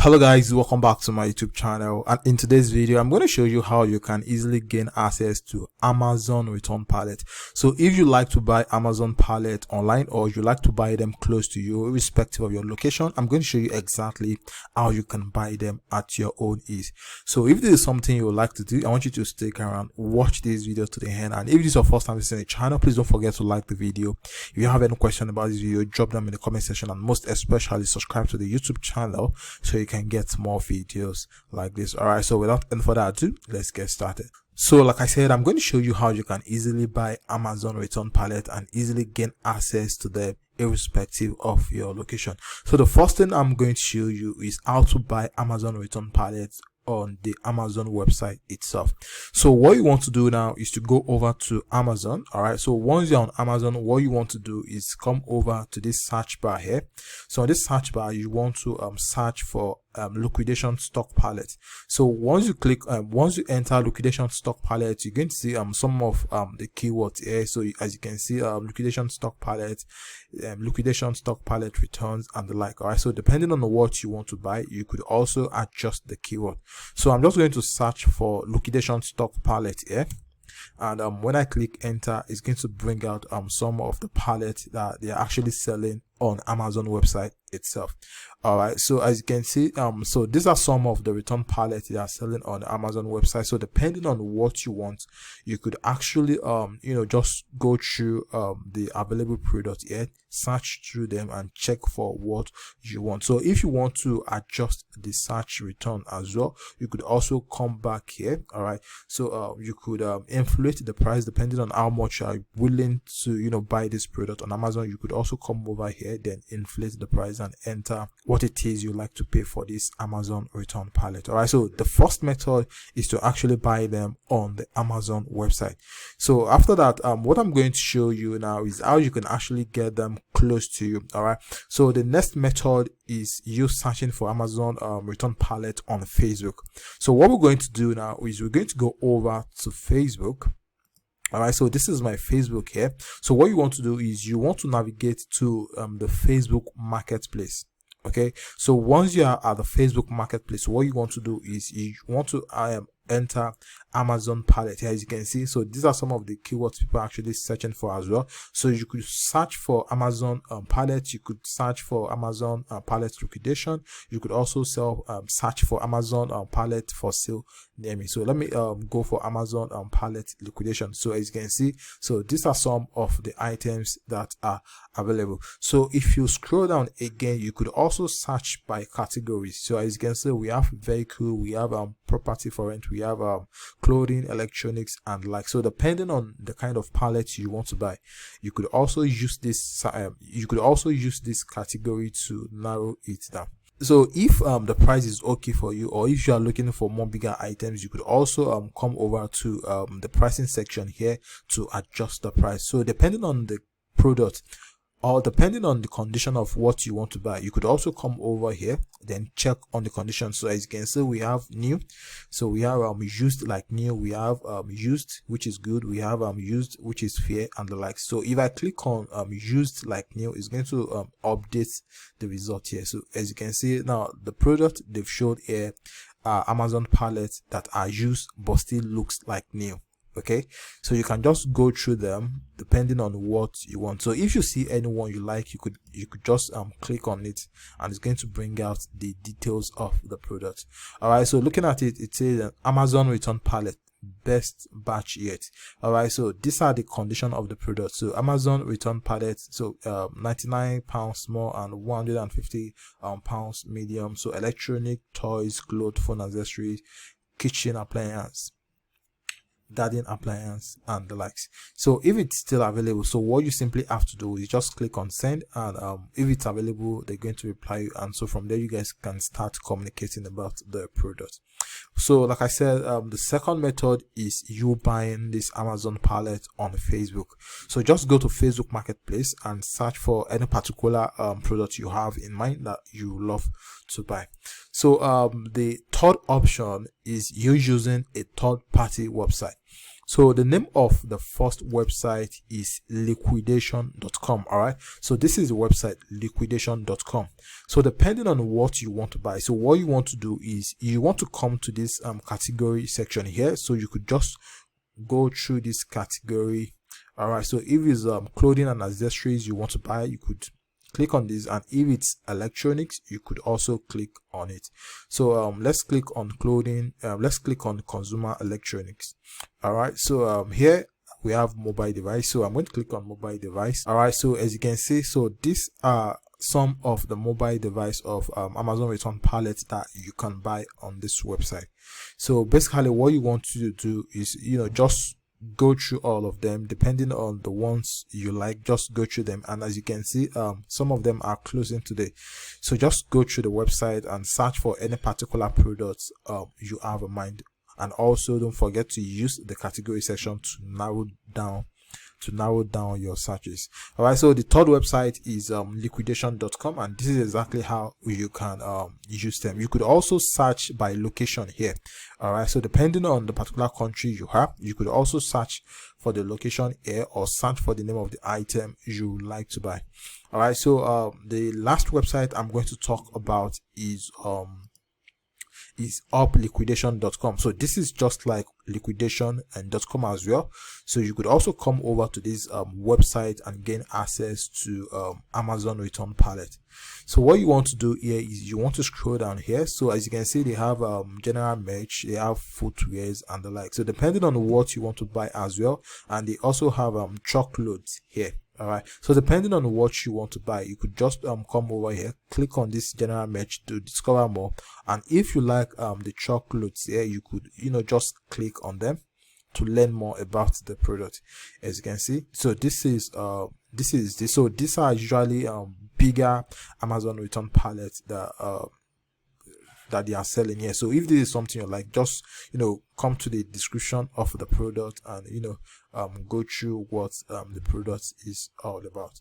Hello guys, welcome back to my YouTube channel, and in today's video I'm going to show you how you can easily gain access to Amazon return pallet. So if you like to buy Amazon pallet online, or you like to buy them close to you irrespective of your location, I'm going to show you exactly how you can buy them at your own ease. So if this is something you would like to do, I want you to stick around, watch this video to the end, and if this is your first time visiting the channel, please don't forget to like the video. If you have any question about this video, drop them in the comment section, and most especially subscribe to the YouTube channel so you can get more videos like this. All right, so without any further ado, let's get started. So like I said, I'm going to show you how you can easily buy Amazon return pallet and easily gain access to them irrespective of your location. So the first thing I'm going to show you is how to buy Amazon return pallets on the Amazon website itself. So what you want to do now is to go over to Amazon. All right, so once you're on Amazon, what you want to do is come over to this search bar here. So on this search bar, you want to search for liquidation stock pallet. So once you click once you enter liquidation stock pallet, you're going to see some of the keywords here. So as you can see, liquidation stock pallet, liquidation stock pallet returns, and the like. All right, so depending on what you want to buy, you could also adjust the keyword. So I'm just going to search for liquidation stock pallet here, and when I click enter, it's going to bring out some of the pallets that they are actually selling on Amazon website itself. All right, so as you can see, so these are some of the return pallets they are selling on the Amazon website. So depending on what you want, you could actually just go through the available product here, search through them, and check for what you want. So if you want to adjust the search return as well, you could also come back here. All right, so you could inflate the price depending on how much you are willing to buy this product on Amazon. You could also come over here, then inflate the price and enter what it is you like to pay for this Amazon return pallet. All right, so the first method is to actually buy them on the Amazon website. So after that, what I'm going to show you now is how you can actually get them close to you. All right, so the next method is you searching for Amazon return pallet on Facebook. So what we're going to do now is we're going to go over to Facebook. All right, so this is my Facebook here. So what you want to do is you want to navigate to the Facebook marketplace. Okay, so once you are at the Facebook marketplace, what you want to do is you want to enter Amazon pallet here. As you can see, so these are some of the keywords people are actually searching for as well. So you could search for Amazon pallet, you could search for Amazon pallet liquidation, you could also search for Amazon pallet for sale near me. So let me go for Amazon pallet liquidation. So as you can see, so these are some of the items that are available. So if you scroll down again, you could also search by categories. So as you can see, we have vehicle, we have property for rent, we have clothing, electronics, and like. So depending on the kind of pallet you want to buy, you could also use this category to narrow it down. So if the price is okay for you, or if you are looking for more bigger items, you could also come over to the pricing section here to adjust the price. So depending on the product, or depending on the condition of what you want to buy, you could also come over here, then check on the condition. So as you can see, we have new, so we have used like new, we have used, which is good, we have used, which is fair, and the like. So if I click on used like new, it's going to update the result here. So as you can see now, the product they've showed here are Amazon pallets that are used but still looks like new. Okay, so you can just go through them depending on what you want. So if you see anyone you like, you could just click on it, and it's going to bring out the details of the product. All right, so looking at it, it says Amazon return pallet, best batch yet. All right, so these are the condition of the product. So Amazon return pallet, so 99 pounds small and 150 pounds medium. So electronic, toys, clothes, phone accessories, kitchen appliance, garden appliance, and the likes. So if it's still available, so what you simply have to do is just click on send, and if it's available, they're going to reply you, and so from there you guys can start communicating about the product. So like I said, the second method is you buying this Amazon pallet on Facebook. So just go to Facebook marketplace and search for any particular product you have in mind that you love to buy. So the third option is you using a third-party website. So the name of the first website is liquidation.com. All right, so this is the website, liquidation.com. So depending on what you want to buy, so what you want to do is you want to come to this category section here. So you could just go through this category. All right, so if it's clothing and accessories you want to buy, you could click on this, and if it's electronics you could also click on it. So let's click on clothing. Let's click on consumer electronics. All right, so here we have mobile device, so I'm going to click on mobile device. All right, so as you can see, so these are some of the mobile device of Amazon return pallets that you can buy on this website. So basically what you want to do is, just go through all of them, depending on the ones you like. Just go through them, and as you can see, some of them are closing today. So just go through the website and search for any particular products you have in mind, and also don't forget to use the category section to narrow down your searches. All right, so the third website is liquidation.com, and this is exactly how you can use them. You could also search by location here. All right, so depending on the particular country you have, you could also search for the location here, or search for the name of the item you would like to buy. All right, so the last website I'm going to talk about is upliquidation.com. So this is just like liquidation and .com as well. So you could also come over to this website and gain access to Amazon return pallet. So what you want to do here is you want to scroll down here. So as you can see, they have general merch, they have footwears and the like. So depending on what you want to buy as well, and they also have truckloads here. All right, so depending on what you want to buy, you could just come over here, click on this general merch to discover more, and if you like the chocolates here, you could just click on them to learn more about the product. As you can see, so this is so these are usually bigger Amazon return pallets that they are selling here. So if this is something you like, just come to the description of the product and go through what the product is all about.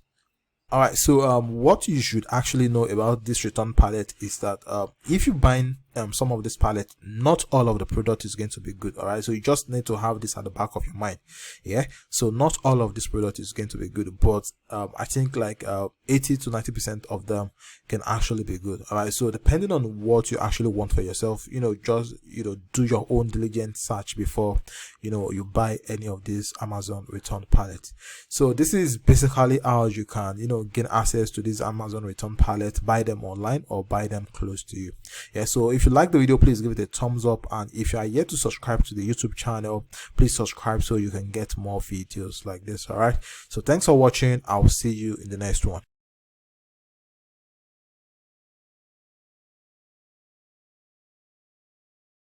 All right, so what you should actually know about this return pallet is that if you buy some of this pallet, not all of the product is going to be good. All right, so you just need to have this at the back of your mind. Yeah, so not all of this product is going to be good, but I think like 80 to 90% of them can actually be good. All right, so depending on what you actually want for yourself, just do your own diligent search before you buy any of these Amazon return pallets. So this is basically how you can gain access to these Amazon return pallets, buy them online or buy them close to you. Yeah, so if you like the video, please give it a thumbs up, and if you are yet to subscribe to the YouTube channel, please subscribe so you can get more videos like this. All right, so thanks for watching. I'll see you in the next one.